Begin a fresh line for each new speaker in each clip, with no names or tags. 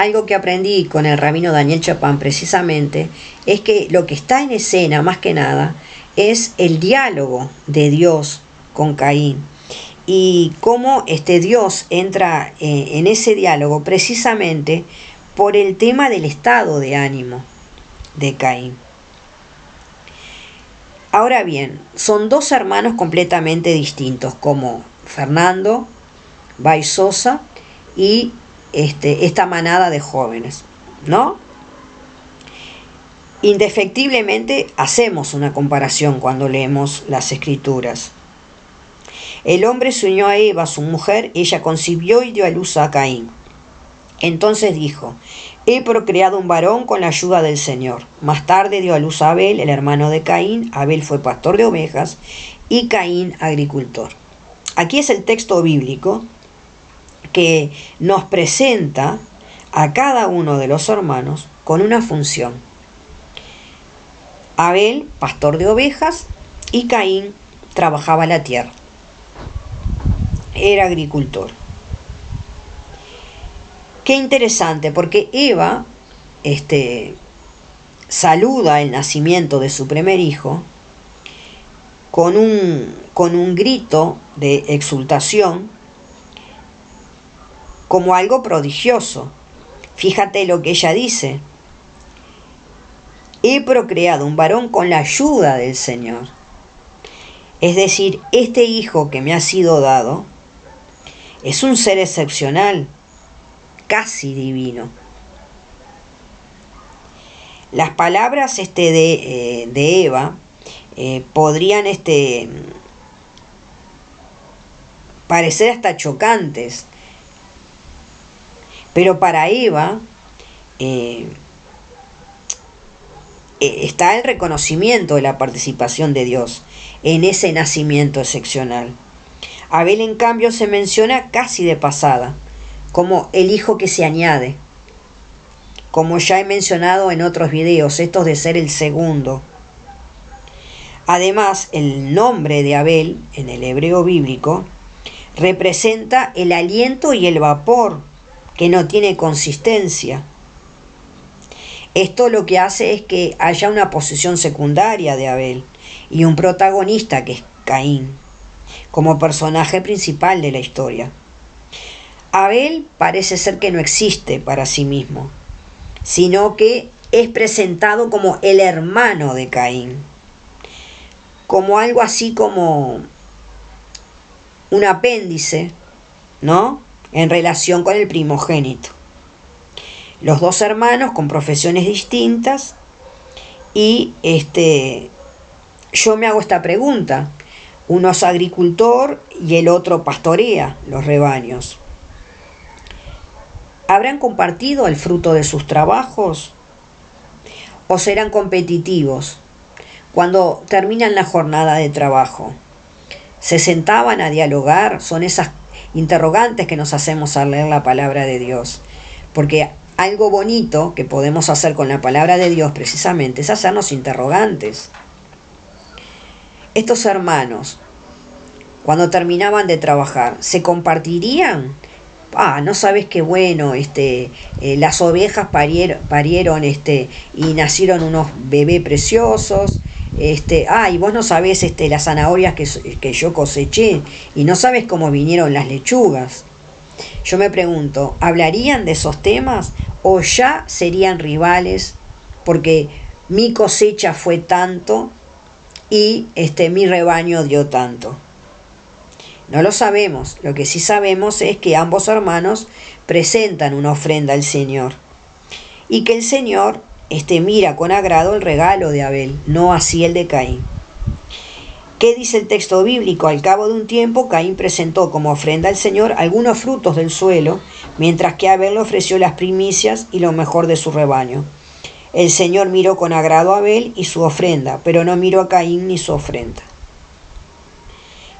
algo que aprendí con el rabino Daniel Chapán precisamente, es que lo que está en escena, más que nada, es el diálogo de Dios con Caín. Y cómo Dios entra en ese diálogo precisamente por el tema del estado de ánimo de Caín. Ahora bien, son dos hermanos completamente distintos, como Fernando, Baisosa y esta manada de jóvenes, ¿no? Indefectiblemente hacemos una comparación cuando leemos las escrituras. El hombre se unió a Eva, su mujer, ella concibió y dio a luz a Caín. Entonces dijo: he procreado un varón con la ayuda del Señor. Más tarde dio a luz a Abel, el hermano de Caín. Abel fue pastor de ovejas y Caín agricultor. Aquí es el texto bíblico que nos presenta a cada uno de los hermanos con una función. Abel, pastor de ovejas, y Caín trabajaba la tierra. Era agricultor. Qué interesante, porque Eva saluda el nacimiento de su primer hijo con un grito de exultación, como algo prodigioso. Fíjate lo que ella dice: he procreado un varón con la ayuda del Señor. Es decir, este hijo que me ha sido dado es un ser excepcional, casi divino. Las palabras de Eva podrían parecer hasta chocantes, pero para Eva está el reconocimiento de la participación de Dios en ese nacimiento excepcional. Abel, en cambio, se menciona casi de pasada, como el hijo que se añade, como ya he mencionado en otros videos, esto de ser el segundo. Además, el nombre de Abel, en el hebreo bíblico, representa el aliento y el vapor, que no tiene consistencia. Esto lo que hace es que haya una posición secundaria de Abel y un protagonista que es Caín, como personaje principal de la historia. Abel parece ser que no existe para sí mismo, sino que es presentado como el hermano de Caín, como algo así como un apéndice, ¿no?, en relación con el primogénito. Los dos hermanos con profesiones distintas, y yo me hago esta pregunta: uno es agricultor y el otro pastorea los rebaños. ¿Habrán compartido el fruto de sus trabajos? ¿O serán competitivos? Cuando terminan la jornada de trabajo, ¿se sentaban a dialogar? Son esas interrogantes que nos hacemos al leer la palabra de Dios. Porque algo bonito que podemos hacer con la palabra de Dios precisamente es hacernos interrogantes. Estos hermanos, cuando terminaban de trabajar, ¿se compartirían? No sabes qué bueno, las ovejas parieron y nacieron unos bebés preciosos. Y vos no sabés las zanahorias que yo coseché, y no sabes cómo vinieron las lechugas. Yo me pregunto, ¿hablarían de esos temas o ya serían rivales porque mi cosecha fue tanto y mi rebaño dio tanto? No lo sabemos. Lo que sí sabemos es que ambos hermanos presentan una ofrenda al Señor, y que el Señor mira con agrado el regalo de Abel, no así el de Caín. ¿Qué dice el texto bíblico? Al cabo de un tiempo, Caín presentó como ofrenda al Señor algunos frutos del suelo, mientras que Abel le ofreció las primicias y lo mejor de su rebaño. El Señor miró con agrado a Abel y su ofrenda, pero no miró a Caín ni su ofrenda.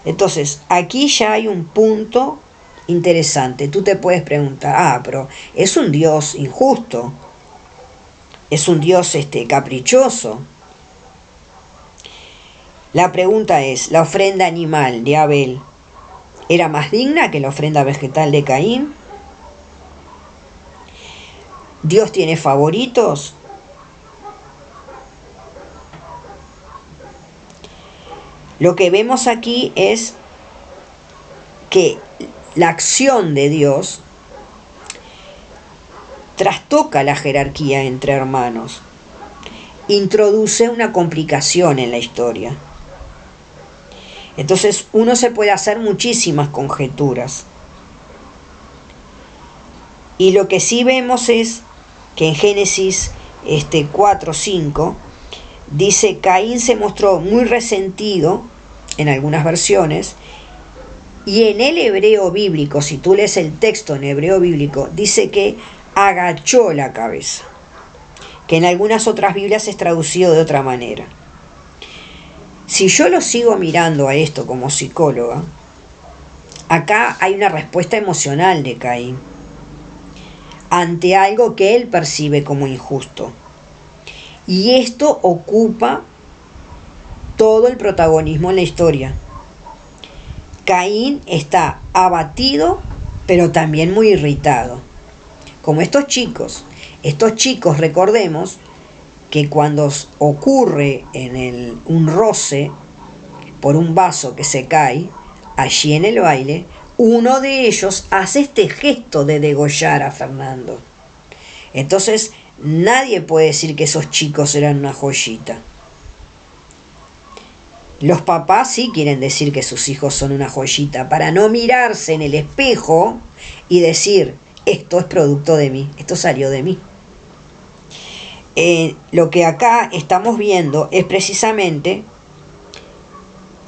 Entonces, aquí ya hay un punto interesante. Tú te puedes preguntar, pero es un Dios injusto, es un Dios caprichoso. La pregunta es, ¿la ofrenda animal de Abel era más digna que la ofrenda vegetal de Caín? ¿Dios tiene favoritos? Lo que vemos aquí es que la acción de Dios trastoca la jerarquía entre hermanos, introduce una complicación en la historia. Entonces uno se puede hacer muchísimas conjeturas. Y lo que sí vemos es que en Génesis 4:5 dice: Caín se mostró muy resentido, en algunas versiones, y en el hebreo bíblico, si tú lees el texto en hebreo bíblico, dice que agachó la cabeza, que en algunas otras Biblias es traducido de otra manera. Si yo lo sigo mirando a esto como psicóloga, acá hay una respuesta emocional de Caín ante algo que él percibe como injusto. Y esto ocupa todo el protagonismo en la historia. Caín está abatido, pero también muy irritado. Como estos chicos, recordemos que cuando ocurre un roce por un vaso que se cae, allí en el baile, uno de ellos hace este gesto de degollar a Fernando. Entonces, nadie puede decir que esos chicos eran una joyita. Los papás sí quieren decir que sus hijos son una joyita, para no mirarse en el espejo y decir: esto es producto de mí, esto salió de mí. Lo que acá estamos viendo es precisamente,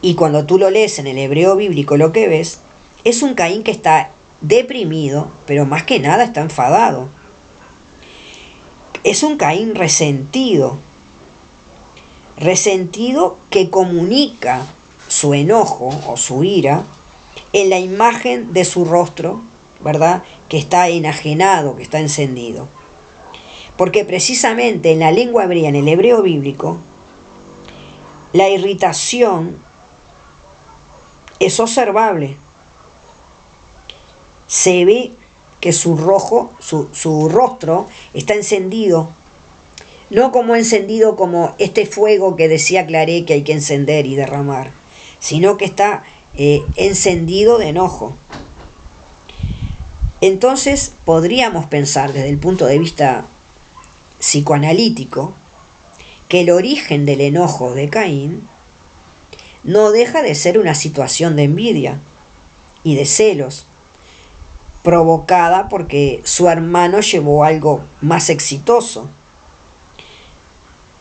y cuando tú lo lees en el hebreo bíblico, lo que ves es un Caín que está deprimido, pero más que nada está enfadado. Es un Caín resentido que comunica su enojo o su ira en la imagen de su rostro, ¿verdad?, que está enajenado, que está encendido. Porque precisamente en la lengua hebrea, en el hebreo bíblico, la irritación es observable. Se ve que su rostro está encendido, no como encendido como este fuego que decía Claré que hay que encender y derramar, sino que está encendido de enojo. Entonces podríamos pensar desde el punto de vista psicoanalítico que el origen del enojo de Caín no deja de ser una situación de envidia y de celos, provocada porque su hermano llevó algo más exitoso.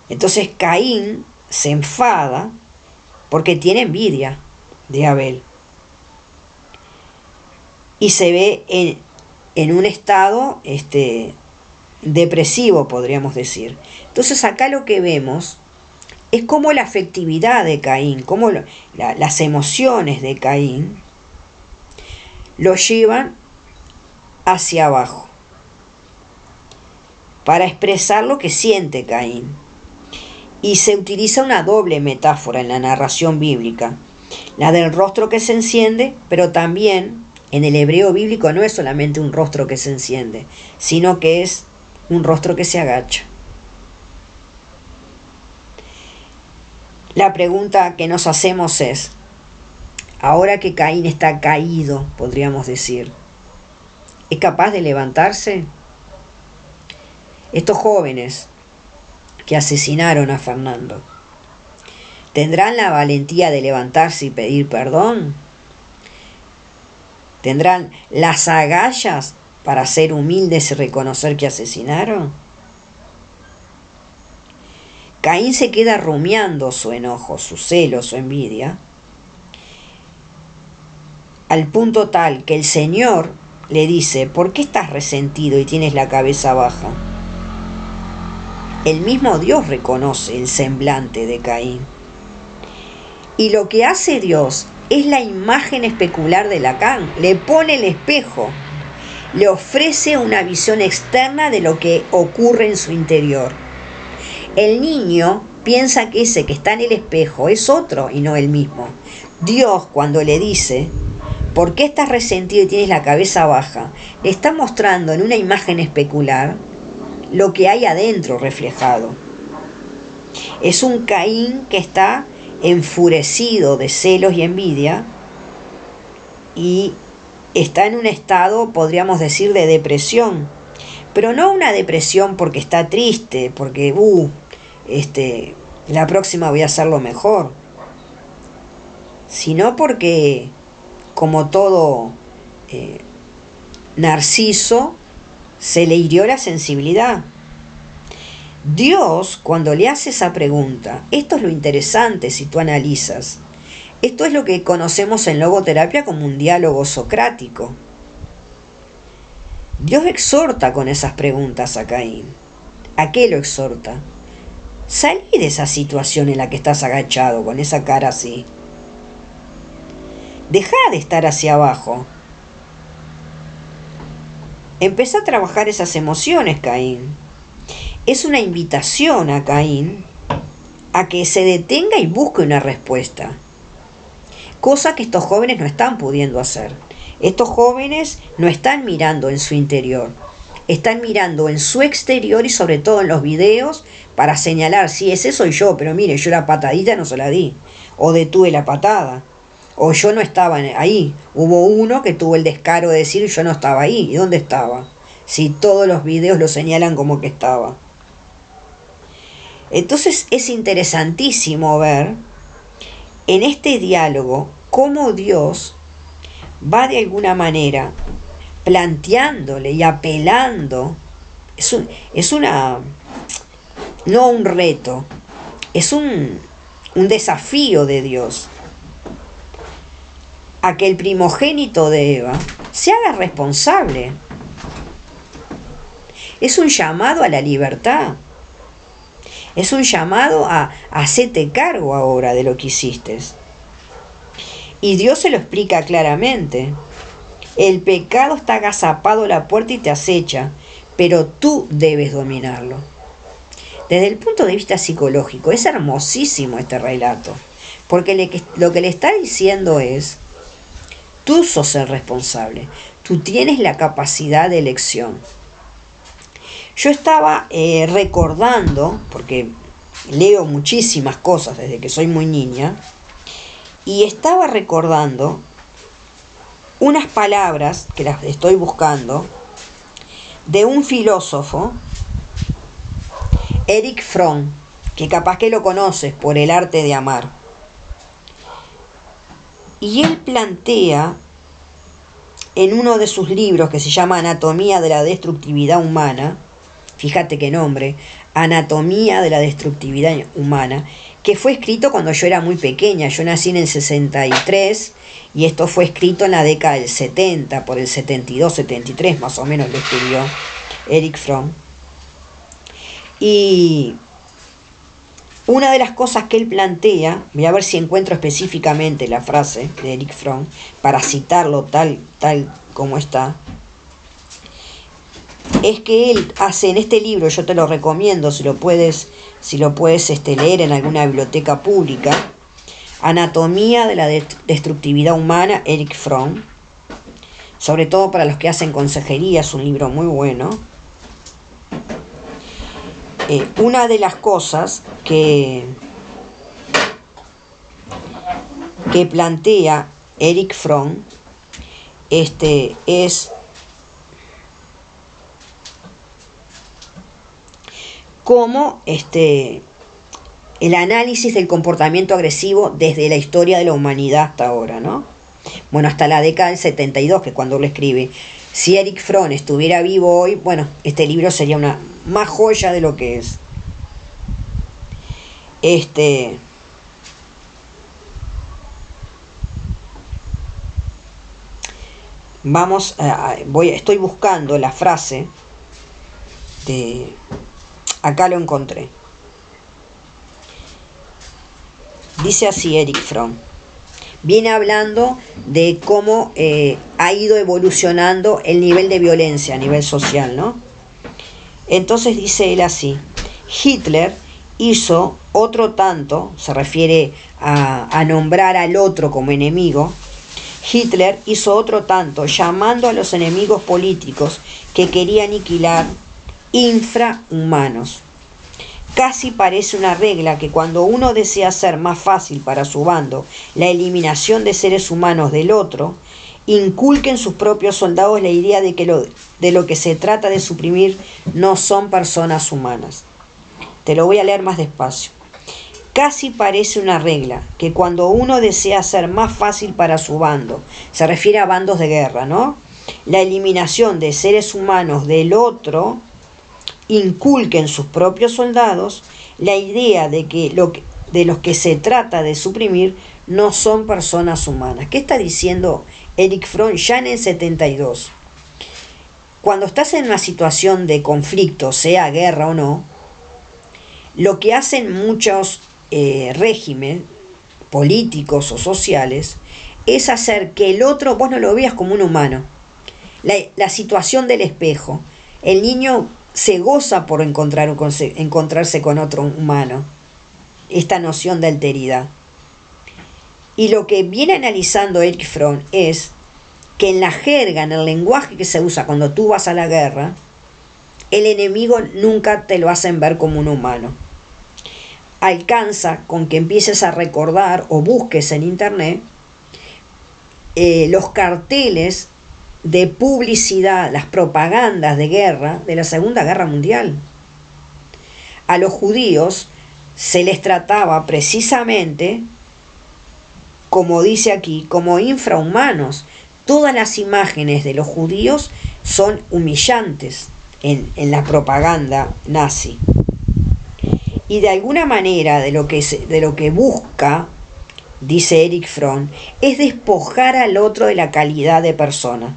Entonces Caín se enfada porque tiene envidia de Abel y se ve en un estado depresivo, podríamos decir. Entonces acá lo que vemos es cómo la afectividad de Caín, cómo las emociones de Caín lo llevan hacia abajo para expresar lo que siente Caín. Y se utiliza una doble metáfora en la narración bíblica, la del rostro que se enciende, pero también en el hebreo bíblico no es solamente un rostro que se enciende, sino que es un rostro que se agacha. La pregunta que nos hacemos es: ahora que Caín está caído, podríamos decir, ¿es capaz de levantarse? Estos jóvenes que asesinaron a Fernando, ¿tendrán la valentía de levantarse y pedir perdón? ¿Tendrán las agallas para ser humildes y reconocer que asesinaron? Caín se queda rumiando su enojo, su celo, su envidia, al punto tal que el Señor le dice: ¿por qué estás resentido y tienes la cabeza baja? El mismo Dios reconoce el semblante de Caín. Y lo que hace Dios es la imagen especular de Lacan. Le pone el espejo, le ofrece una visión externa de lo que ocurre en su interior. El niño piensa que ese que está en el espejo es otro y no el mismo. Dios, cuando le dice: ¿por qué estás resentido y tienes la cabeza baja?, le está mostrando en una imagen especular lo que hay adentro reflejado. Es un Caín que está enfurecido de celos y envidia y está en un estado, podríamos decir, de depresión. Pero no una depresión porque está triste, porque la próxima voy a hacerlo mejor, sino porque, como todo narciso, se le hirió la sensibilidad. Dios, cuando le hace esa pregunta, esto es lo interesante si tú analizas, esto es lo que conocemos en logoterapia como un diálogo socrático. Dios exhorta con esas preguntas a Caín. ¿A qué lo exhorta? Salí de esa situación en la que estás agachado, con esa cara así. Deja de estar hacia abajo. Empezá a trabajar esas emociones, Caín. Es una invitación a Caín a que se detenga y busque una respuesta. Cosa que estos jóvenes no están pudiendo hacer. Estos jóvenes no están mirando en su interior. Están mirando en su exterior y sobre todo en los videos para señalar, sí, ese soy yo, pero mire, yo la patadita no se la di. O detuve la patada. O yo no estaba ahí. Hubo uno que tuvo el descaro de decir yo no estaba ahí. ¿Y dónde estaba? Si todos los videos lo señalan como que estaba. Entonces es interesantísimo ver en este diálogo cómo Dios va de alguna manera planteándole y apelando. No un reto, es un desafío de Dios a que el primogénito de Eva se haga responsable. Es un llamado a la libertad. Es un llamado a hacerte cargo ahora de lo que hiciste. Y Dios se lo explica claramente. El pecado está agazapado a la puerta y te acecha, pero tú debes dominarlo. Desde el punto de vista psicológico, es hermosísimo este relato, porque lo que le está diciendo es, tú sos el responsable, tú tienes la capacidad de elección. Yo estaba recordando, porque leo muchísimas cosas desde que soy muy niña, y estaba recordando unas palabras, que las estoy buscando, de un filósofo, Erich Fromm, que capaz que lo conoces por El arte de amar. Y él plantea en uno de sus libros que se llama Anatomía de la Destructividad Humana, fíjate qué nombre, Anatomía de la Destructividad Humana, que fue escrito cuando yo era muy pequeña. Yo nací en el 63 y esto fue escrito en la década del 70, por el 72, 73 más o menos lo escribió Erich Fromm. Y una de las cosas que él plantea, voy a ver si encuentro específicamente la frase de Erich Fromm para citarlo tal como está, es que él hace en este libro, yo te lo recomiendo si lo puedes leer en alguna biblioteca pública, Anatomía de la Destructividad Humana, Erich Fromm, sobre todo para los que hacen consejería, es un libro muy bueno. Una de las cosas que plantea Erich Fromm es cómo el análisis del comportamiento agresivo desde la historia de la humanidad hasta ahora, ¿no? Bueno, hasta la década del 72, que es cuando lo escribe. Si Erich Fromm estuviera vivo hoy, bueno, este libro sería una más joya de lo que es. Estoy buscando la frase de... Acá lo encontré. Dice así Erich Fromm. Viene hablando de cómo ha ido evolucionando el nivel de violencia a nivel social, ¿no? Entonces dice él así: Hitler hizo otro tanto, se refiere a nombrar al otro como enemigo. Hitler hizo otro tanto llamando a los enemigos políticos que quería aniquilar infrahumanos. Casi parece una regla que cuando uno desea hacer más fácil para su bando la eliminación de seres humanos del otro, inculque en sus propios soldados la idea de que de lo que se trata de suprimir no son personas humanas. Te lo voy a leer más despacio. Casi parece una regla que cuando uno desea hacer más fácil para su bando, se refiere a bandos de guerra, ¿no?, la eliminación de seres humanos del otro, inculque en sus propios soldados la idea de que de los que se trata de suprimir no son personas humanas. ¿Qué está diciendo Erich Fromm ya en el 72? Cuando estás en una situación de conflicto, sea guerra o no, lo que hacen muchos regímenes políticos o sociales es hacer que el otro, vos no lo veas como un humano. La situación del espejo. El niño se goza por encontrarse con otro humano. Esta noción de alteridad. Y lo que viene analizando Erich Fromm es que en la jerga, en el lenguaje que se usa cuando tú vas a la guerra, el enemigo nunca te lo hacen ver como un humano. Alcanza con que empieces a recordar o busques en internet los carteles de publicidad, las propagandas de guerra de la Segunda Guerra Mundial. A los judíos se les trataba precisamente, como dice aquí, como infrahumanos. Todas las imágenes de los judíos son humillantes en la propaganda nazi. Y de alguna manera de lo que busca, dice Erich Fromm, es despojar al otro de la calidad de persona.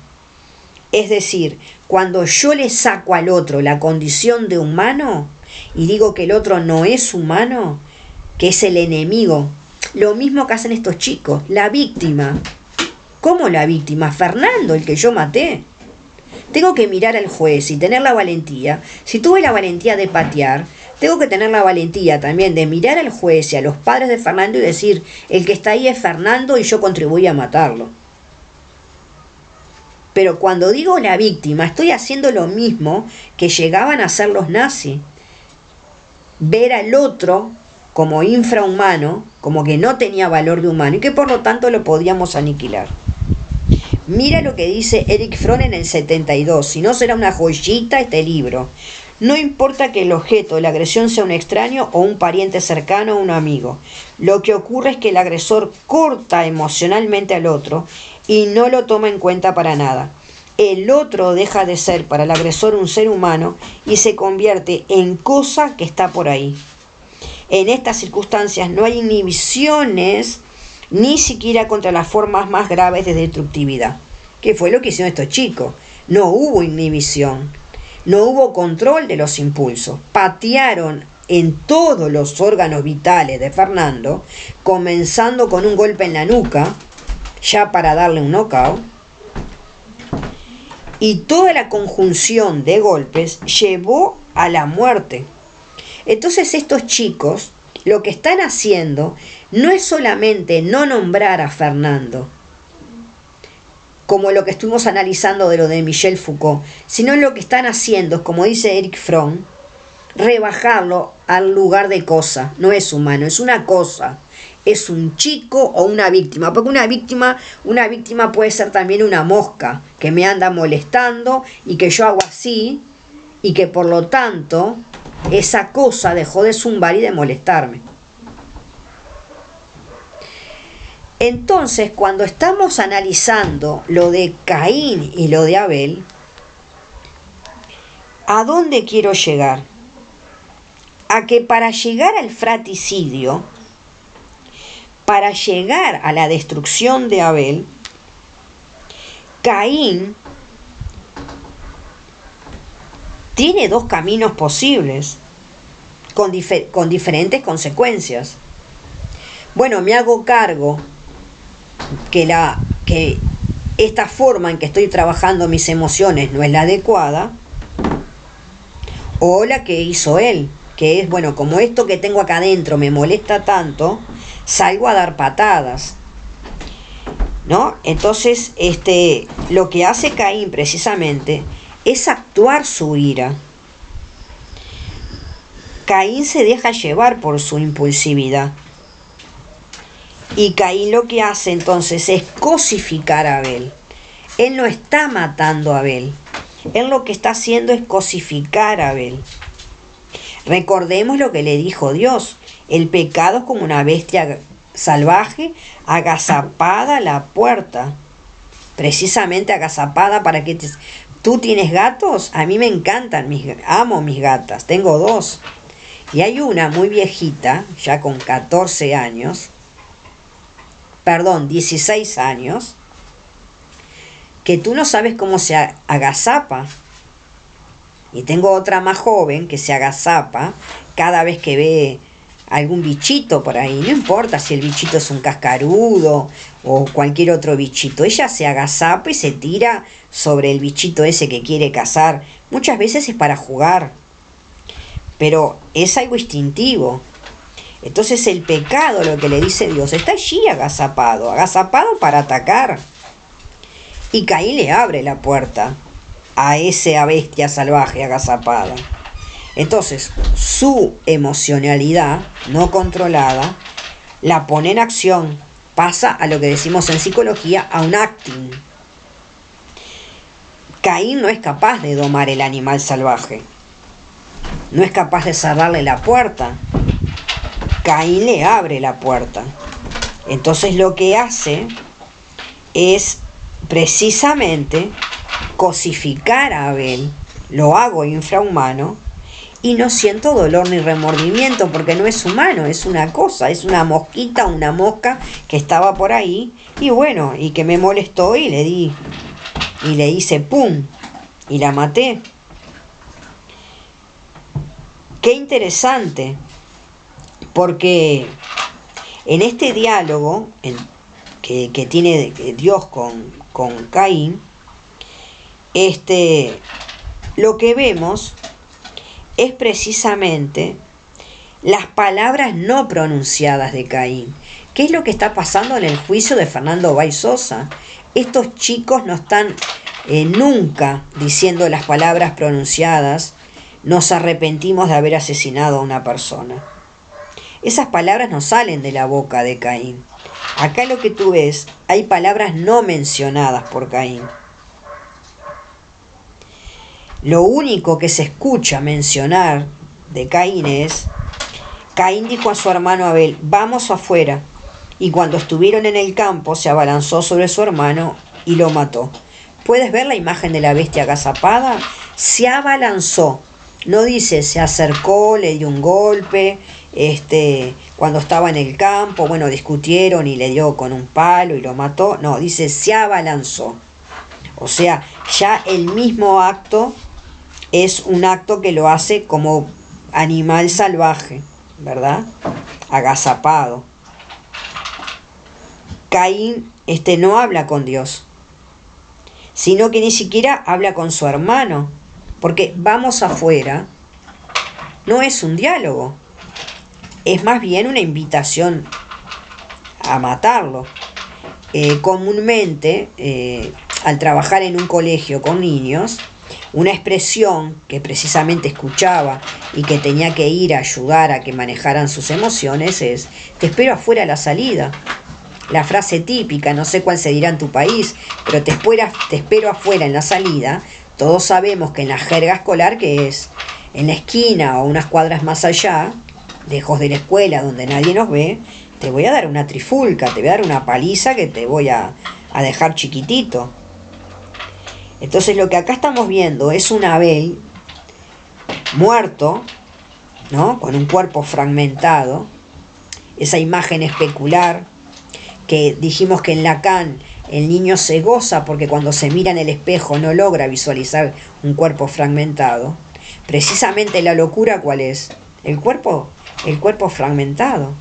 Es decir, cuando yo le saco al otro la condición de humano y digo que el otro no es humano, que es el enemigo, lo mismo que hacen estos chicos, la víctima. ¿Cómo la víctima? Fernando, el que yo maté. Tengo que mirar al juez y tener la valentía. Si tuve la valentía de patear, tengo que tener la valentía también de mirar al juez y a los padres de Fernando y decir, el que está ahí es Fernando y yo contribuí a matarlo. Pero cuando digo la víctima, estoy haciendo lo mismo que llegaban a hacer los nazis. Ver al otro como infrahumano, como que no tenía valor de humano y que por lo tanto lo podíamos aniquilar. Mira lo que dice Erich Fromm en el 72, si no será una joyita este libro. No importa que el objeto de la agresión sea un extraño o un pariente cercano o un amigo. Lo que ocurre es que el agresor corta emocionalmente al otro y no lo toma en cuenta para nada. El otro deja de ser para el agresor un ser humano y se convierte en cosa que está por ahí. En estas circunstancias no hay inhibiciones ni siquiera contra las formas más graves de destructividad. ¿Qué fue lo que hicieron estos chicos? No hubo inhibición, no hubo control de los impulsos. Patearon en todos los órganos vitales de Fernando, comenzando con un golpe en la nuca, ya para darle un knockout, y toda la conjunción de golpes llevó a la muerte. Entonces estos chicos lo que están haciendo no es solamente no nombrar a Fernando, como lo que estuvimos analizando de lo de Michel Foucault, sino lo que están haciendo es, como dice Erich Fromm, rebajarlo al lugar de cosa. No es humano, es una cosa. Es un chico o una víctima, porque una víctima puede ser también una mosca que me anda molestando y que yo hago así y que por lo tanto esa cosa dejó de zumbar y de molestarme. Entonces, cuando estamos analizando lo de Caín y lo de Abel, ¿a dónde quiero llegar? A que para llegar al fratricidio, para llegar a la destrucción de Abel, Caín tiene dos caminos posibles, con diferentes consecuencias. Bueno, me hago cargo que esta forma en que estoy trabajando mis emociones no es la adecuada, o la que hizo él, que es, bueno, como esto que tengo acá adentro me molesta tanto, salgo a dar patadas, ¿no? Entonces, lo que hace Caín precisamente es actuar su ira. Caín se deja llevar por su impulsividad. Y Caín lo que hace entonces es cosificar a Abel. Él no está matando a Abel. Él lo que está haciendo es cosificar a Abel. Recordemos lo que le dijo Dios. El pecado es como una bestia salvaje agazapada a la puerta. Precisamente agazapada para que ¿Tú tienes gatos? A mí me encantan, amo mis gatas. Tengo 2. Y hay una muy viejita, ya con 14 años, 16 años, que tú no sabes cómo se agazapa. Y tengo otra más joven que se agazapa cada vez que ve algún bichito por ahí. No importa si el bichito es un cascarudo o cualquier otro bichito. Ella se agazapa y se tira sobre el bichito ese que quiere cazar. Muchas veces es para jugar, pero es algo instintivo. Entonces el pecado, lo que le dice Dios, está allí agazapado para atacar. Y Caín le abre la puerta a esa bestia salvaje agazapada. Entonces, su emocionalidad no controlada la pone en acción, pasa a lo que decimos en psicología, a un acting. Caín no es capaz de domar el animal salvaje, no es capaz de cerrarle la puerta. Caín le abre la puerta. Entonces lo que hace es precisamente cosificar a Abel. Lo hago infrahumano y no siento dolor ni remordimiento porque no es humano, es una cosa, es una mosquita, una mosca que estaba por ahí y bueno, y que me molestó y le hice pum y la maté. Qué interesante, porque en este diálogo que tiene Dios con Caín, lo que vemos es precisamente las palabras no pronunciadas de Caín. ¿Qué es lo que está pasando en el juicio de Fernando Baez Sosa? Estos chicos no están nunca diciendo las palabras pronunciadas: nos arrepentimos de haber asesinado a una persona. Esas palabras no salen de la boca de Caín. Acá lo que tú ves, hay palabras no mencionadas por Caín. Lo único que se escucha mencionar de Caín es: Caín dijo a su hermano Abel, vamos afuera. Y cuando estuvieron en el campo se abalanzó sobre su hermano y lo mató. ¿Puedes ver la imagen de la bestia agazapada? Se abalanzó. No dice se acercó, le dio un golpe, cuando estaba en el campo, bueno, discutieron y le dio con un palo y lo mató. No, dice se abalanzó. O sea, ya el mismo acto es un acto que lo hace como animal salvaje, ¿verdad? Agazapado. Caín no habla con Dios, sino que ni siquiera habla con su hermano, porque vamos afuera no es un diálogo, es más bien una invitación a matarlo. Comúnmente, al trabajar en un colegio con niños, una expresión que precisamente escuchaba y que tenía que ir a ayudar a que manejaran sus emociones es: te espero afuera a la salida. La frase típica, no sé cuál se dirá en tu país, pero te espero afuera en la salida. Todos sabemos que en la jerga escolar, que es en la esquina o unas cuadras más allá, lejos de la escuela donde nadie nos ve, te voy a dar una trifulca, te voy a dar una paliza que te voy a dejar chiquitito. Entonces lo que acá estamos viendo es un Abel muerto, ¿no? Con un cuerpo fragmentado, esa imagen especular que dijimos que en Lacan el niño se goza porque cuando se mira en el espejo no logra visualizar un cuerpo fragmentado. Precisamente la locura, ¿cuál es? El cuerpo fragmentado.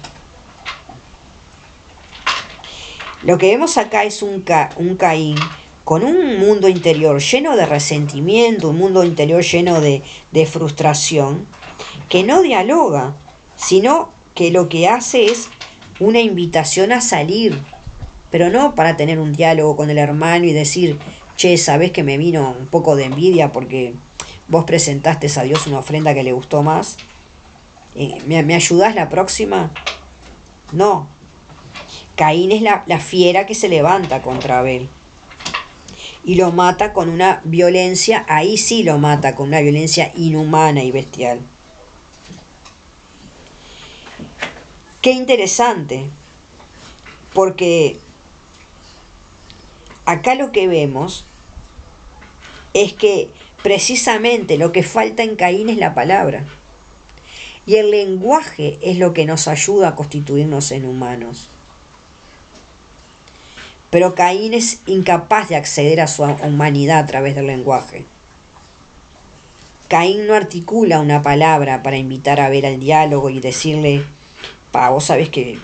Lo que vemos acá es un Caín con un mundo interior lleno de resentimiento, un mundo interior lleno de frustración, que no dialoga, sino que lo que hace es una invitación a salir, pero no para tener un diálogo con el hermano y decir: che, ¿sabés que me vino un poco de envidia porque vos presentaste a Dios una ofrenda que le gustó más? ¿Me ayudás la próxima? No. Caín es la fiera que se levanta contra Abel. Y lo mata con una violencia, ahí sí lo mata, con una violencia inhumana y bestial. Qué interesante, porque acá lo que vemos es que precisamente lo que falta en Caín es la palabra. Y el lenguaje es lo que nos ayuda a constituirnos en humanos. Pero Caín es incapaz de acceder a su humanidad a través del lenguaje. Caín no articula una palabra para invitar a Abel al diálogo y decirle, vos sabés que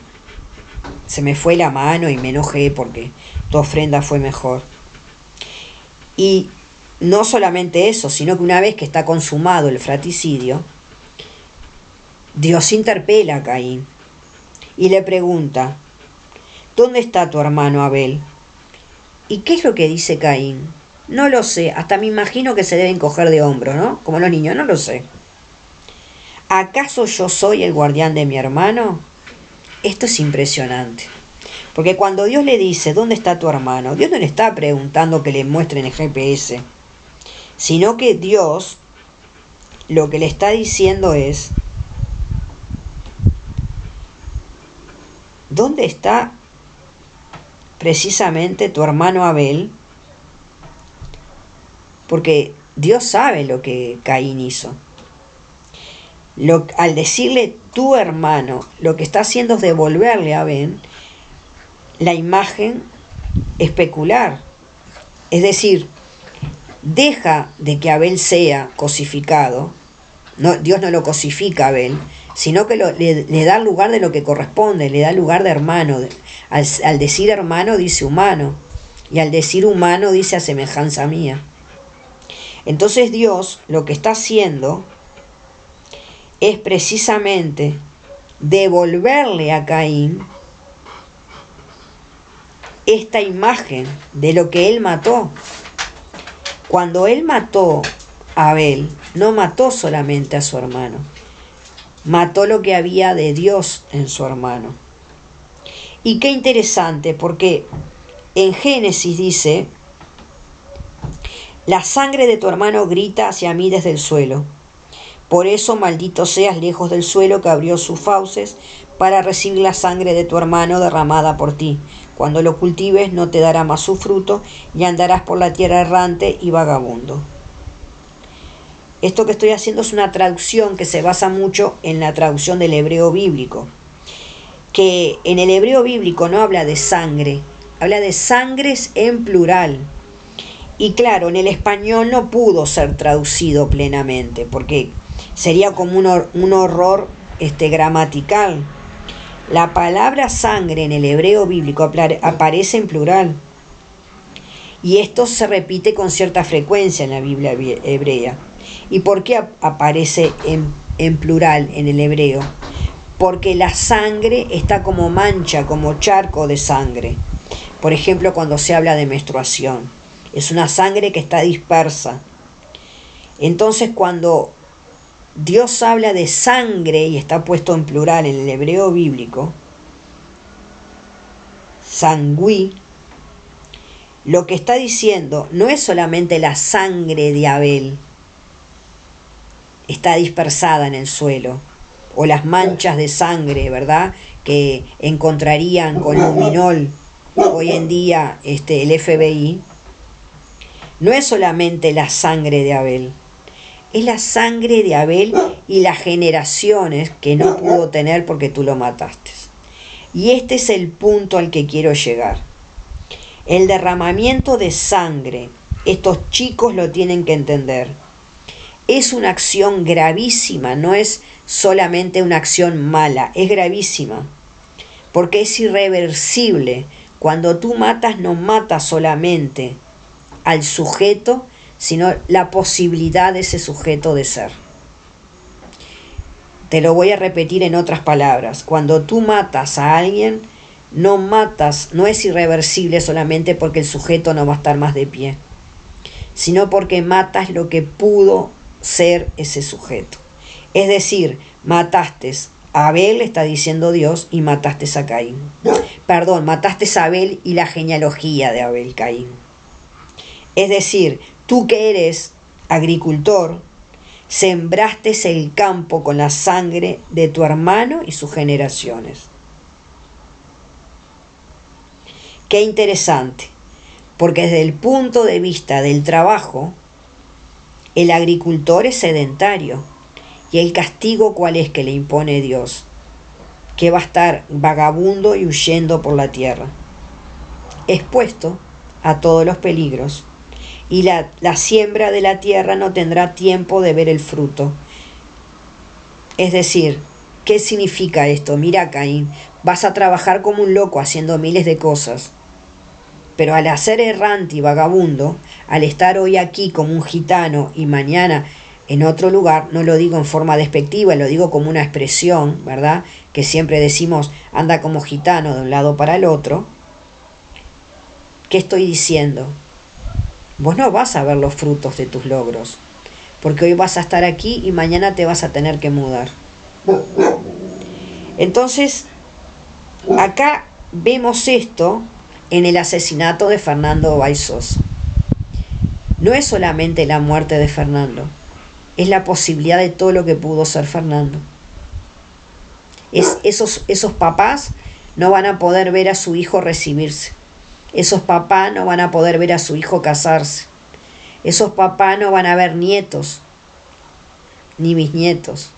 se me fue la mano y me enojé porque tu ofrenda fue mejor. Y no solamente eso, sino que una vez que está consumado el fratricidio, Dios interpela a Caín y le pregunta, ¿dónde está tu hermano Abel? ¿Y qué es lo que dice Caín? No lo sé, hasta me imagino que se deben coger de hombros, ¿no? Como los niños, no lo sé. ¿Acaso yo soy el guardián de mi hermano? Esto es impresionante. Porque cuando Dios le dice, ¿dónde está tu hermano? Dios no le está preguntando que le muestren el GPS, sino que Dios lo que le está diciendo es, ¿dónde está precisamente tu hermano Abel? Porque Dios sabe lo que Caín hizo. Al decirle tu hermano, lo que está haciendo es devolverle a Abel la imagen especular. Es decir, deja de que Abel sea cosificado. No, Dios no lo cosifica a Abel, sino que le da lugar de lo que corresponde, le da lugar de hermano. Al decir hermano dice humano, y al decir humano dice a semejanza mía. Entonces Dios lo que está haciendo es precisamente devolverle a Caín esta imagen de lo que él mató. Cuando él mató a Abel, no mató solamente a su hermano, mató lo que había de Dios en su hermano. Y qué interesante, porque en Génesis dice, la sangre de tu hermano grita hacia mí desde el suelo. Por eso maldito seas lejos del suelo que abrió sus fauces para recibir la sangre de tu hermano derramada por ti. Cuando lo cultives no te dará más su fruto y andarás por la tierra errante y vagabundo. Esto que estoy haciendo es una traducción que se basa mucho en la traducción del hebreo bíblico, que en el hebreo bíblico no habla de sangre, habla de sangres en plural. Y claro, en el español no pudo ser traducido plenamente, porque sería como un horror gramatical. La palabra sangre en el hebreo bíblico aparece en plural. Y esto se repite con cierta frecuencia en la Biblia hebrea. ¿Y por qué aparece en plural en el hebreo? Porque la sangre está como mancha, como charco de sangre. Por ejemplo, cuando se habla de menstruación, es una sangre que está dispersa. Entonces, cuando Dios habla de sangre y está puesto en plural en el hebreo bíblico, sangui, lo que está diciendo no es solamente la sangre de Abel, está dispersada en el suelo, o las manchas de sangre, ¿verdad?, que encontrarían con luminol hoy en día el FBI. No es solamente la sangre de Abel, es la sangre de Abel y las generaciones que no pudo tener porque tú lo mataste. Y este es el punto al que quiero llegar. El derramamiento de sangre, estos chicos lo tienen que entender, es una acción gravísima, no es solamente una acción mala, es gravísima, porque es irreversible. Cuando tú matas, no matas solamente al sujeto, sino la posibilidad de ese sujeto de ser. Te lo voy a repetir en otras palabras. Cuando tú matas a alguien, no matas, no es irreversible solamente porque el sujeto no va a estar más de pie, sino porque matas lo que pudo ser ese sujeto. Es decir, mataste a Abel, está diciendo Dios, y mataste a Caín. Perdón, mataste a Abel y la genealogía de Abel, Caín. Es decir, tú que eres agricultor, sembraste el campo con la sangre de tu hermano y sus generaciones. Qué interesante, porque desde el punto de vista del trabajo, el agricultor es sedentario. ¿Y el castigo cuál es que le impone Dios? Que va a estar vagabundo y huyendo por la tierra, expuesto a todos los peligros. Y la siembra de la tierra no tendrá tiempo de ver el fruto. Es decir, ¿qué significa esto? Mira, Caín, vas a trabajar como un loco haciendo miles de cosas. Pero al ser errante y vagabundo, al estar hoy aquí como un gitano y mañana en otro lugar, no lo digo en forma despectiva, lo digo como una expresión, ¿verdad? Que siempre decimos, anda como gitano de un lado para el otro. ¿Qué estoy diciendo? Vos no vas a ver los frutos de tus logros, porque hoy vas a estar aquí y mañana te vas a tener que mudar. Entonces, acá vemos esto en el asesinato de Fernando Baisos. No es solamente la muerte de Fernando, es la posibilidad de todo lo que pudo ser Fernando. Esos papás no van a poder ver a su hijo recibirse. Esos papás no van a poder ver a su hijo casarse. Esos papás no van a ver nietos, ni bisnietos.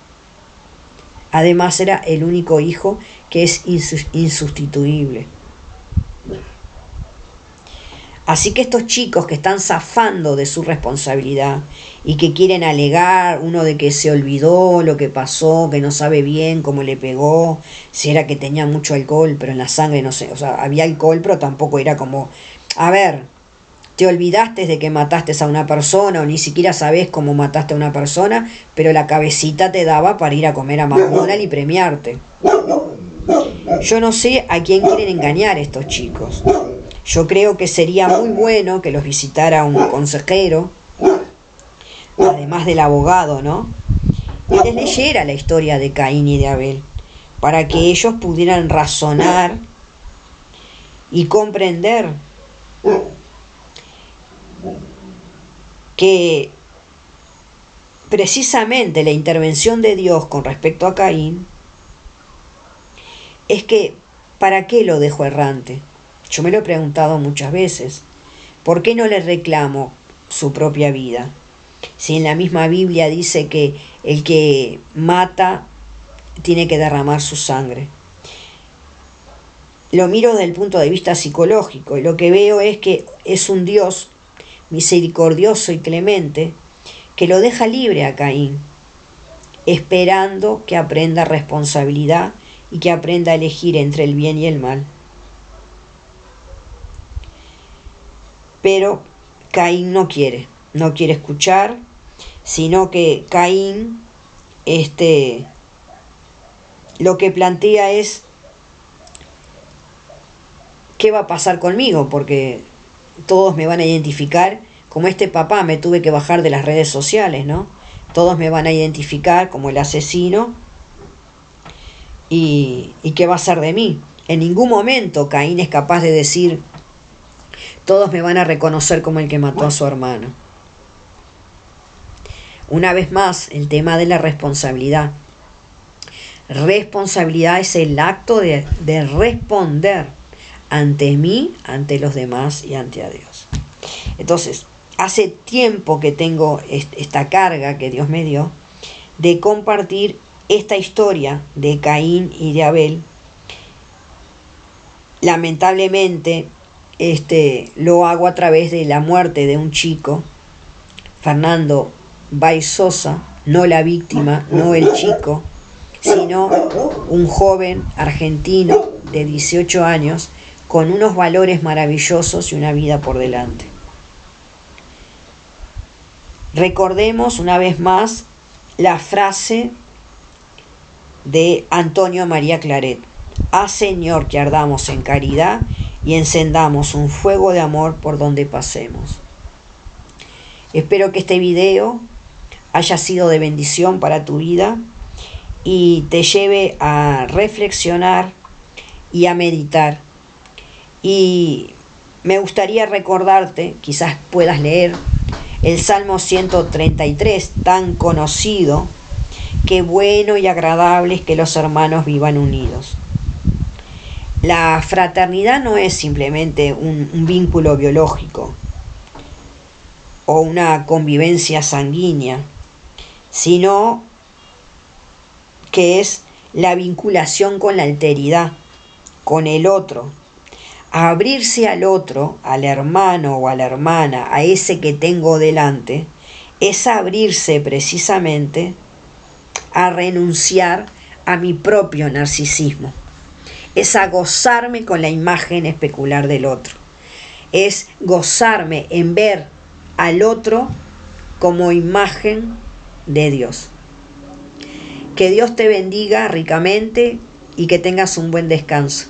Además era el único hijo que es insustituible. Así que estos chicos que están zafando de su responsabilidad y que quieren alegar, uno de que se olvidó lo que pasó, que no sabe bien cómo le pegó, si era que tenía mucho alcohol, pero en la sangre no sé, o sea, había alcohol, pero tampoco era como, a ver, te olvidaste de que mataste a una persona o ni siquiera sabés cómo mataste a una persona, pero la cabecita te daba para ir a comer a McDonald's y premiarte. Yo no sé a quién quieren engañar estos chicos. Yo creo que sería muy bueno que los visitara un consejero, además del abogado, ¿no? Y les leyera la historia de Caín y de Abel, para que ellos pudieran razonar y comprender que precisamente la intervención de Dios con respecto a Caín es que, ¿para qué lo dejó errante? Yo me lo he preguntado muchas veces. ¿Por qué no le reclamo su propia vida? Si en la misma Biblia dice que el que mata tiene que derramar su sangre. Lo miro desde el punto de vista psicológico y lo que veo es que es un Dios misericordioso y clemente que lo deja libre a Caín, esperando que aprenda responsabilidad y que aprenda a elegir entre el bien y el mal. Pero Caín no quiere escuchar, sino que Caín lo que plantea es ¿qué va a pasar conmigo? Porque todos me van a identificar, como este papá me tuve que bajar de las redes sociales, ¿no? Todos me van a identificar como el asesino y ¿qué va a ser de mí? En ningún momento Caín es capaz de decir todos me van a reconocer como el que mató a su hermano. Una vez más, el tema de la responsabilidad. Responsabilidad es el acto de responder ante mí, ante los demás y ante a Dios. Entonces, hace tiempo que tengo esta carga que Dios me dio de compartir esta historia de Caín y de Abel. Lamentablemente, lo hago a través de la muerte de un chico, Fernando Baisosa, no la víctima, no el chico, sino un joven argentino de 18 años con unos valores maravillosos y una vida por delante. Recordemos una vez más la frase de Antonio María Claret: haz, Señor, que ardamos en caridad y encendamos un fuego de amor por donde pasemos. Espero que este video haya sido de bendición para tu vida y te lleve a reflexionar y a meditar. Y me gustaría recordarte, quizás puedas leer el Salmo 133, tan conocido: qué bueno y agradable es que los hermanos vivan unidos. La fraternidad no es simplemente un vínculo biológico o una convivencia sanguínea, sino que es la vinculación con la alteridad, con el otro. Abrirse al otro, al hermano o a la hermana, a ese que tengo delante, es abrirse precisamente a renunciar a mi propio narcisismo. Es a gozarme con la imagen especular del otro. Es gozarme en ver al otro como imagen de Dios. Que Dios te bendiga ricamente y que tengas un buen descanso.